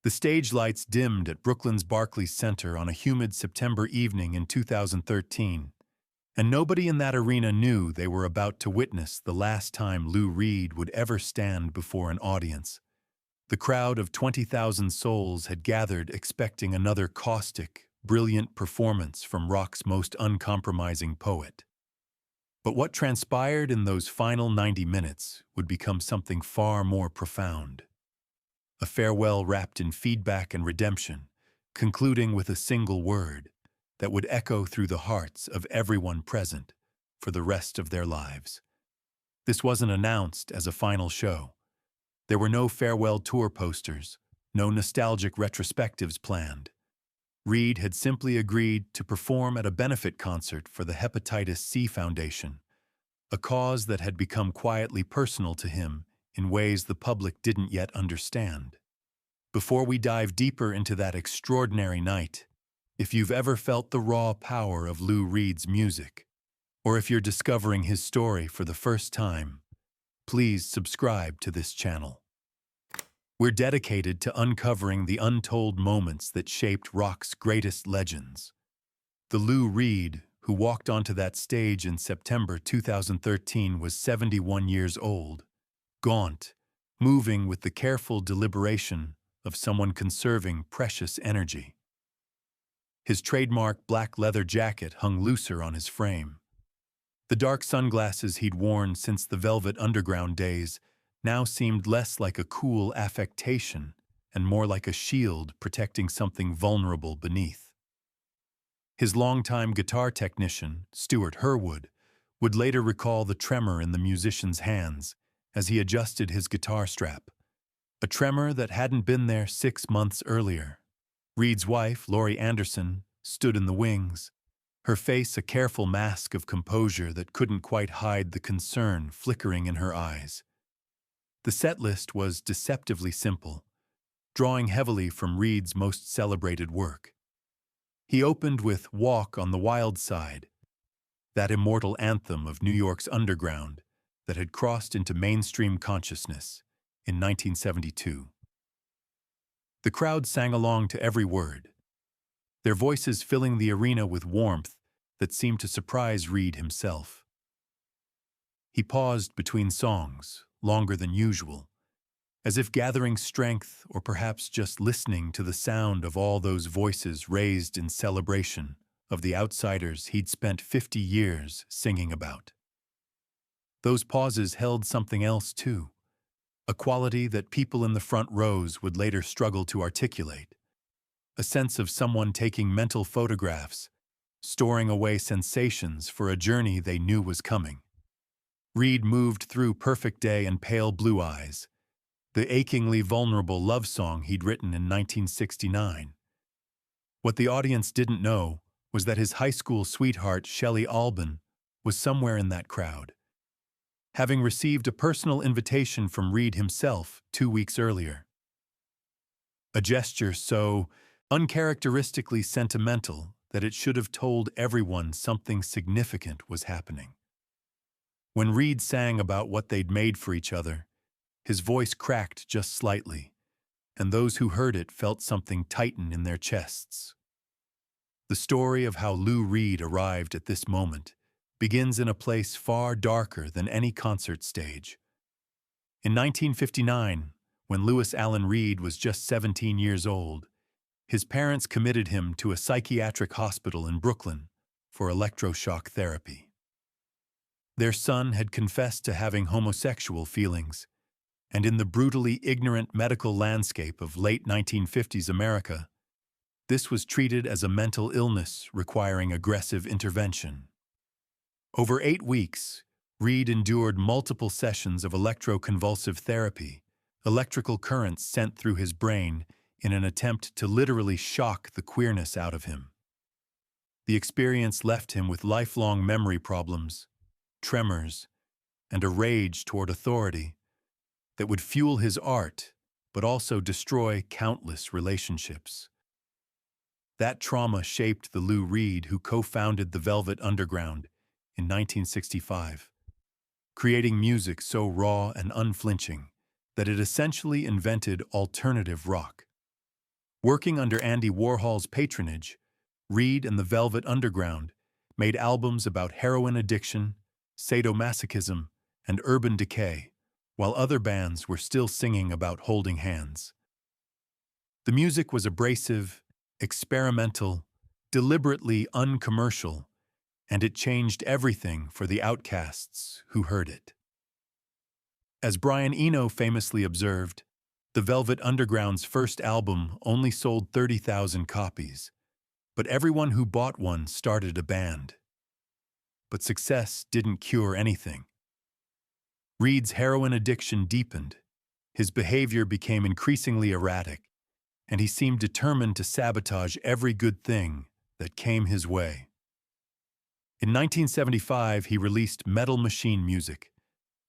The stage lights dimmed at Brooklyn's Barclays Center on a humid September evening in 2013, and nobody in that arena knew they were about to witness the last time Lou Reed would ever stand before an audience. The crowd of 20,000 souls had gathered expecting another caustic, brilliant performance from rock's most uncompromising poet. But what transpired in those final 90 minutes would become something far more profound. A farewell wrapped in feedback and redemption, concluding with a single word that would echo through the hearts of everyone present for the rest of their lives. This wasn't announced as a final show. There were no farewell tour posters, no nostalgic retrospectives planned. Reed had simply agreed to perform at a benefit concert for the Hepatitis C Foundation, a cause that had become quietly personal to him in ways the public didn't yet understand. Before we dive deeper into that extraordinary night, if you've ever felt the raw power of Lou Reed's music, or if you're discovering his story for the first time, please subscribe to this channel. We're dedicated to uncovering the untold moments that shaped rock's greatest legends. The Lou Reed who walked onto that stage in September 2013 was 71 years old, gaunt, moving with the careful deliberation of someone conserving precious energy. His trademark black leather jacket hung looser on his frame. The dark sunglasses he'd worn since the Velvet Underground days now seemed less like a cool affectation and more like a shield protecting something vulnerable beneath. His longtime guitar technician, Stuart Herwood, would later recall the tremor in the musician's hands as he adjusted his guitar strap, a tremor that hadn't been there 6 months earlier. Reed's wife, Laurie Anderson, stood in the wings, her face a careful mask of composure that couldn't quite hide the concern flickering in her eyes. The set list was deceptively simple, drawing heavily from Reed's most celebrated work. He opened with Walk on the Wild Side, that immortal anthem of New York's underground that had crossed into mainstream consciousness in 1972. The crowd sang along to every word, their voices filling the arena with warmth that seemed to surprise Reed himself. He paused between songs, longer than usual, as if gathering strength or perhaps just listening to the sound of all those voices raised in celebration of the outsiders he'd spent 50 years singing about. Those pauses held something else too, a quality that people in the front rows would later struggle to articulate, a sense of someone taking mental photographs, storing away sensations for a journey they knew was coming. Reed moved through Perfect Day and Pale Blue Eyes, the achingly vulnerable love song he'd written in 1969. What the audience didn't know was that his high school sweetheart, Shelley Albin, was somewhere in that crowd, having received a personal invitation from Reed himself 2 weeks earlier. A gesture so uncharacteristically sentimental that it should have told everyone something significant was happening. When Reed sang about what they'd made for each other, his voice cracked just slightly, and those who heard it felt something tighten in their chests. The story of how Lou Reed arrived at this moment begins in a place far darker than any concert stage. In 1959, when Louis Allen Reed was just 17 years old, his parents committed him to a psychiatric hospital in Brooklyn for electroshock therapy. Their son had confessed to having homosexual feelings, and in the brutally ignorant medical landscape of late 1950s America, this was treated as a mental illness requiring aggressive intervention. Over 8 weeks, Reed endured multiple sessions of electroconvulsive therapy, electrical currents sent through his brain in an attempt to literally shock the queerness out of him. The experience left him with lifelong memory problems, tremors, and a rage toward authority that would fuel his art but also destroy countless relationships. That trauma shaped the Lou Reed who co-founded the Velvet Underground in 1965, creating music so raw and unflinching that it essentially invented alternative rock. Working under Andy Warhol's patronage, Reed and the Velvet Underground made albums about heroin addiction, sadomasochism, and urban decay, while other bands were still singing about holding hands. The music was abrasive, experimental, deliberately uncommercial, and it changed everything for the outcasts who heard it. As Brian Eno famously observed, the Velvet Underground's first album only sold 30,000 copies, but everyone who bought one started a band. But success didn't cure anything. Reed's heroin addiction deepened, his behavior became increasingly erratic, and he seemed determined to sabotage every good thing that came his way. In 1975, he released Metal Machine Music,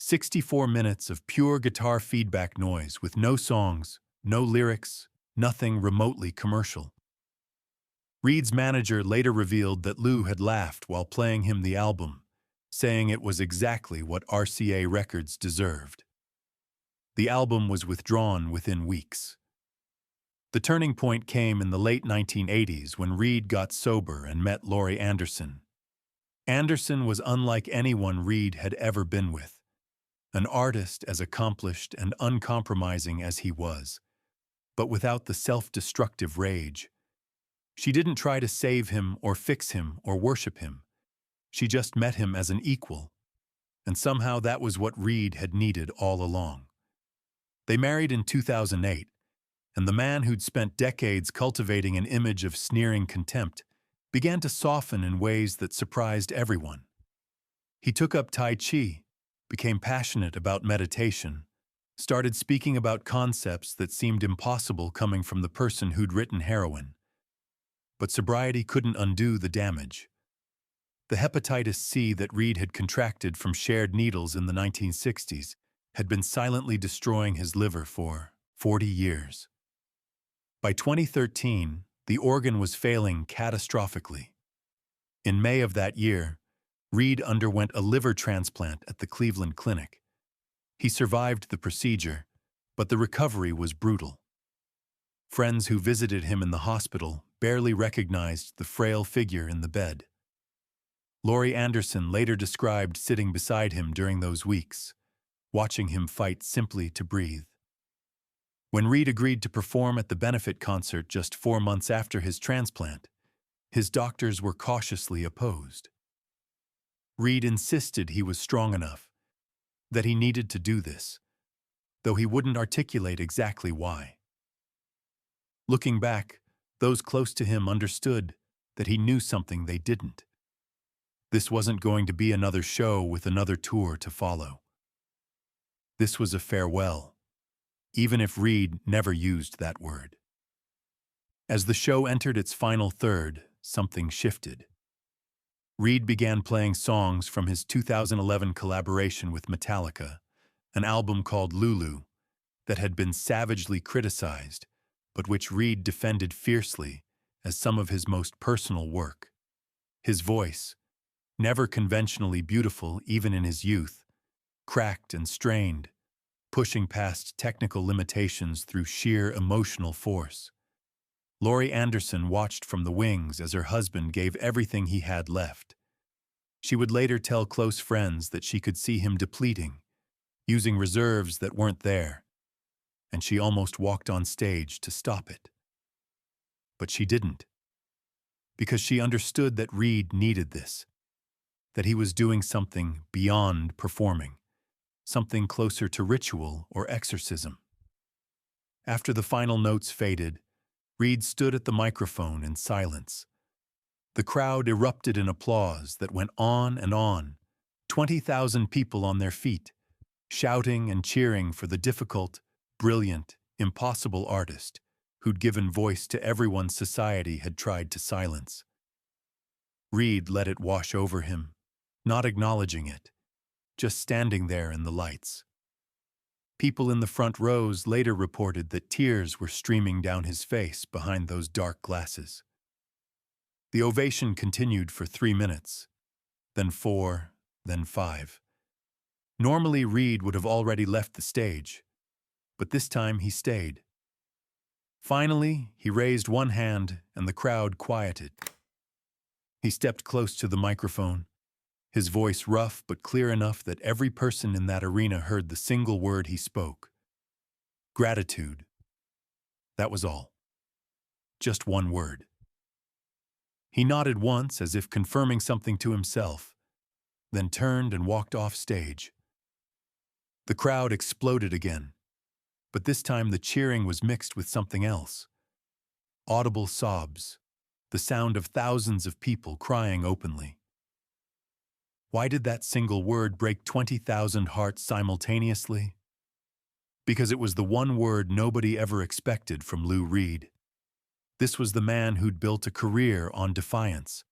64 minutes of pure guitar feedback noise with no songs, no lyrics, nothing remotely commercial. Reed's manager later revealed that Lou had laughed while playing him the album, saying it was exactly what RCA Records deserved. The album was withdrawn within weeks. The turning point came in the late 1980s when Reed got sober and met Laurie Anderson. Anderson was unlike anyone Reed had ever been with, an artist as accomplished and uncompromising as he was, but without the self-destructive rage. She didn't try to save him or fix him or worship him. She just met him as an equal, and somehow that was what Reed had needed all along. They married in 2008, and the man who'd spent decades cultivating an image of sneering contempt began to soften in ways that surprised everyone. He took up Tai Chi, became passionate about meditation, started speaking about concepts that seemed impossible coming from the person who'd written Heroin. But sobriety couldn't undo the damage. The hepatitis C that Reed had contracted from shared needles in the 1960s had been silently destroying his liver for 40 years. By 2013, the organ was failing catastrophically. In May of that year, Reed underwent a liver transplant at the Cleveland Clinic. He survived the procedure, but the recovery was brutal. Friends who visited him in the hospital barely recognized the frail figure in the bed. Laurie Anderson later described sitting beside him during those weeks, watching him fight simply to breathe. When Reed agreed to perform at the benefit concert just 4 months after his transplant, his doctors were cautiously opposed. Reed insisted he was strong enough, that he needed to do this, though he wouldn't articulate exactly why. Looking back, those close to him understood that he knew something they didn't. This wasn't going to be another show with another tour to follow. This was a farewell, even if Reed never used that word. As the show entered its final third, something shifted. Reed began playing songs from his 2011 collaboration with Metallica, an album called Lulu, that had been savagely criticized, but which Reed defended fiercely as some of his most personal work. His voice, never conventionally beautiful even in his youth, cracked and strained, pushing past technical limitations through sheer emotional force. Laurie Anderson watched from the wings as her husband gave everything he had left. She would later tell close friends that she could see him depleting, using reserves that weren't there, and she almost walked on stage to stop it. But she didn't, because she understood that Reed needed this, that he was doing something beyond performing, something closer to ritual or exorcism. After the final notes faded, Reed stood at the microphone in silence. The crowd erupted in applause that went on and on, 20,000 people on their feet, shouting and cheering for the difficult, brilliant, impossible artist who'd given voice to everyone society had tried to silence. Reed let it wash over him, not acknowledging it, just standing there in the lights. People in the front rows later reported that tears were streaming down his face behind those dark glasses. The ovation continued for 3 minutes, then 4, then 5. Normally, Reed would have already left the stage, but this time he stayed. Finally, he raised one hand and the crowd quieted. He stepped close to the microphone, his voice rough but clear enough that every person in that arena heard the single word he spoke. Gratitude. That was all. Just one word. He nodded once as if confirming something to himself, then turned and walked off stage. The crowd exploded again, but this time the cheering was mixed with something else. Audible sobs, the sound of thousands of people crying openly. Why did that single word break 20,000 hearts simultaneously? Because it was the one word nobody ever expected from Lou Reed. This was the man who'd built a career on defiance,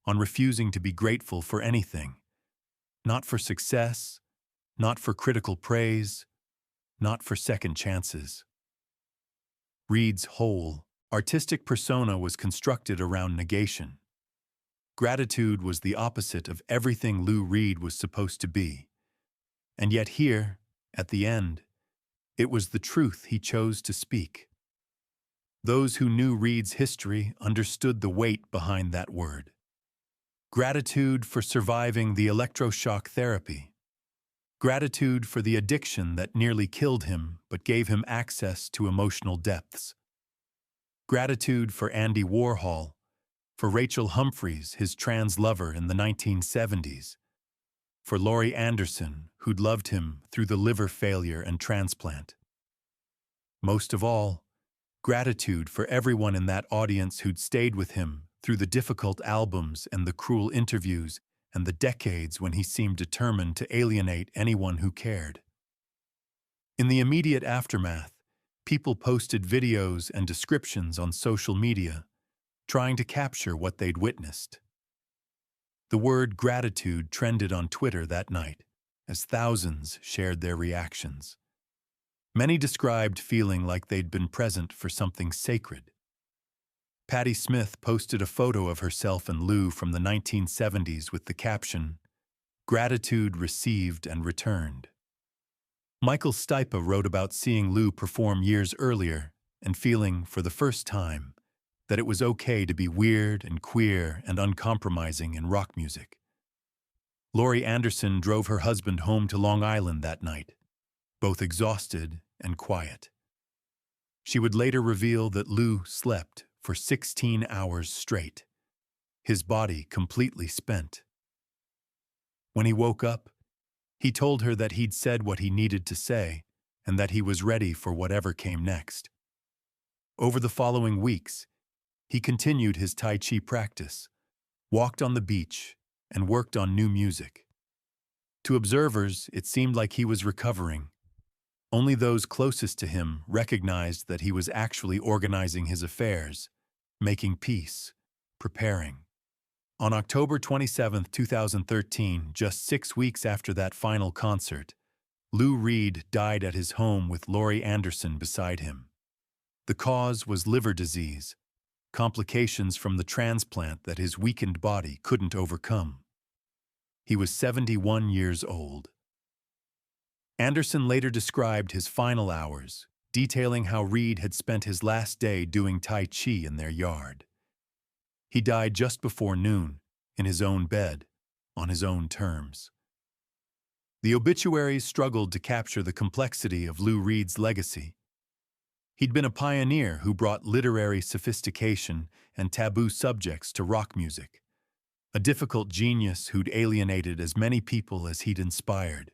on refusing to be grateful for anything. Not for success, not for critical praise, not for second chances. Reed's whole, artistic persona was constructed around negation. Gratitude was the opposite of everything Lou Reed was supposed to be. And yet here, at the end, it was the truth he chose to speak. Those who knew Reed's history understood the weight behind that word. Gratitude for surviving the electroshock therapy. Gratitude for the addiction that nearly killed him but gave him access to emotional depths. Gratitude for Andy Warhol, for Rachel Humphreys, his trans lover in the 1970s, for Laurie Anderson, who'd loved him through the liver failure and transplant. Most of all, gratitude for everyone in that audience who'd stayed with him through the difficult albums and the cruel interviews and the decades when he seemed determined to alienate anyone who cared. In the immediate aftermath, people posted videos and descriptions on social media, trying to capture what they'd witnessed. The word gratitude trended on Twitter that night, as thousands shared their reactions. Many described feeling like they'd been present for something sacred. Patti Smith posted a photo of herself and Lou from the 1970s with the caption, "Gratitude received and returned." Michael Stipe wrote about seeing Lou perform years earlier and feeling, for the first time, that it was okay to be weird and queer and uncompromising in rock music. Laurie Anderson drove her husband home to Long Island that night, both exhausted and quiet. She would later reveal that Lou slept for 16 hours straight, his body completely spent. When he woke up, he told her that he'd said what he needed to say and that he was ready for whatever came next. Over the following weeks, he continued his Tai Chi practice, walked on the beach, and worked on new music. To observers, it seemed like he was recovering. Only those closest to him recognized that he was actually organizing his affairs, making peace, preparing. On October 27, 2013, just 6 weeks after that final concert, Lou Reed died at his home with Laurie Anderson beside him. The cause was liver disease, complications from the transplant that his weakened body couldn't overcome. He was 71 years old. Anderson later described his final hours, detailing how Reed had spent his last day doing Tai Chi in their yard. He died just before noon, in his own bed, on his own terms. The obituaries struggled to capture the complexity of Lou Reed's legacy. He'd been a pioneer who brought literary sophistication and taboo subjects to rock music, a difficult genius who'd alienated as many people as he'd inspired,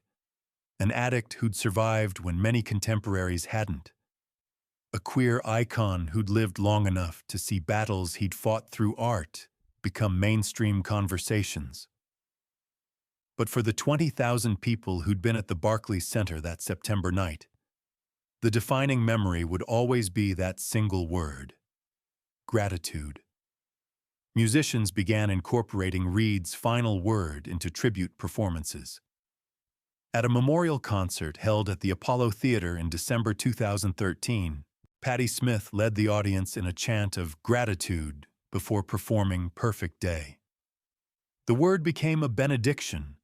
an addict who'd survived when many contemporaries hadn't, a queer icon who'd lived long enough to see battles he'd fought through art become mainstream conversations. But for the 20,000 people who'd been at the Barclays Center that September night, the defining memory would always be that single word: gratitude. Musicians began incorporating Reed's final word into tribute performances. At a memorial concert held at the Apollo Theater in December 2013, Patti Smith led the audience in a chant of gratitude before performing Perfect Day. The word became a benediction,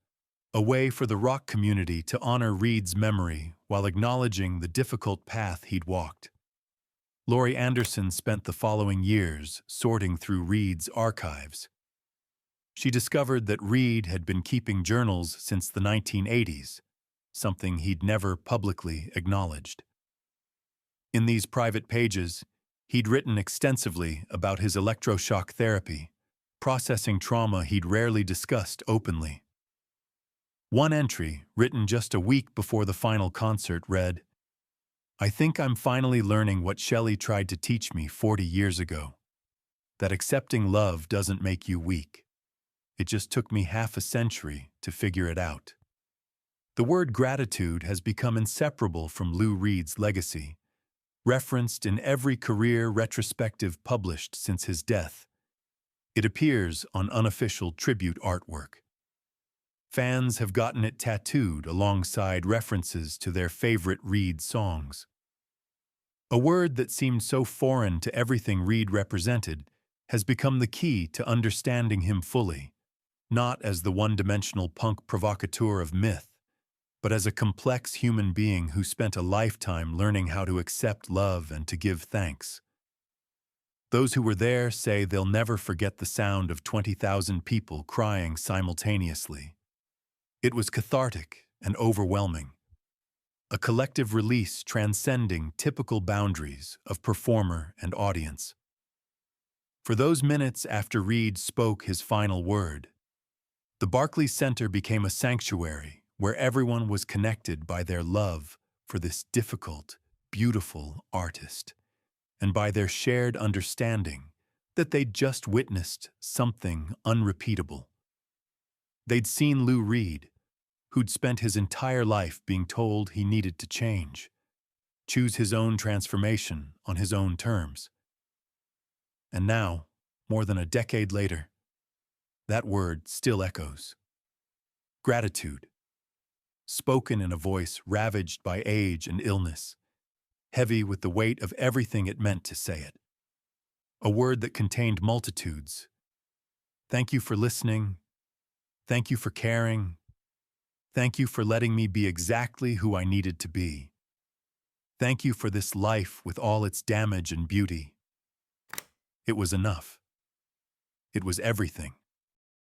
a way for the rock community to honor Reed's memory while acknowledging the difficult path he'd walked. Laurie Anderson spent the following years sorting through Reed's archives. She discovered that Reed had been keeping journals since the 1980s, something he'd never publicly acknowledged. In these private pages, he'd written extensively about his electroshock therapy, processing trauma he'd rarely discussed openly. One entry, written just a week before the final concert, read, "I think I'm finally learning what Shelley tried to teach me 40 years ago, that accepting love doesn't make you weak. It just took me half a century to figure it out." The word gratitude has become inseparable from Lou Reed's legacy, referenced in every career retrospective published since his death. It appears on unofficial tribute artwork. Fans have gotten it tattooed alongside references to their favorite Reed songs. A word that seemed so foreign to everything Reed represented has become the key to understanding him fully, not as the one-dimensional punk provocateur of myth, but as a complex human being who spent a lifetime learning how to accept love and to give thanks. Those who were there say they'll never forget the sound of 20,000 people crying simultaneously. It was cathartic and overwhelming, a collective release transcending typical boundaries of performer and audience. For those minutes after Reed spoke his final word, the Barclays Center became a sanctuary where everyone was connected by their love for this difficult, beautiful artist, and by their shared understanding that they'd just witnessed something unrepeatable. They'd seen Lou Reed, who'd spent his entire life being told he needed to change, choose his own transformation on his own terms. And now, more than a decade later, that word still echoes. Gratitude, spoken in a voice ravaged by age and illness, heavy with the weight of everything it meant to say it. A word that contained multitudes. Thank you for listening. Thank you for caring. Thank you for letting me be exactly who I needed to be. Thank you for this life with all its damage and beauty. It was enough. It was everything.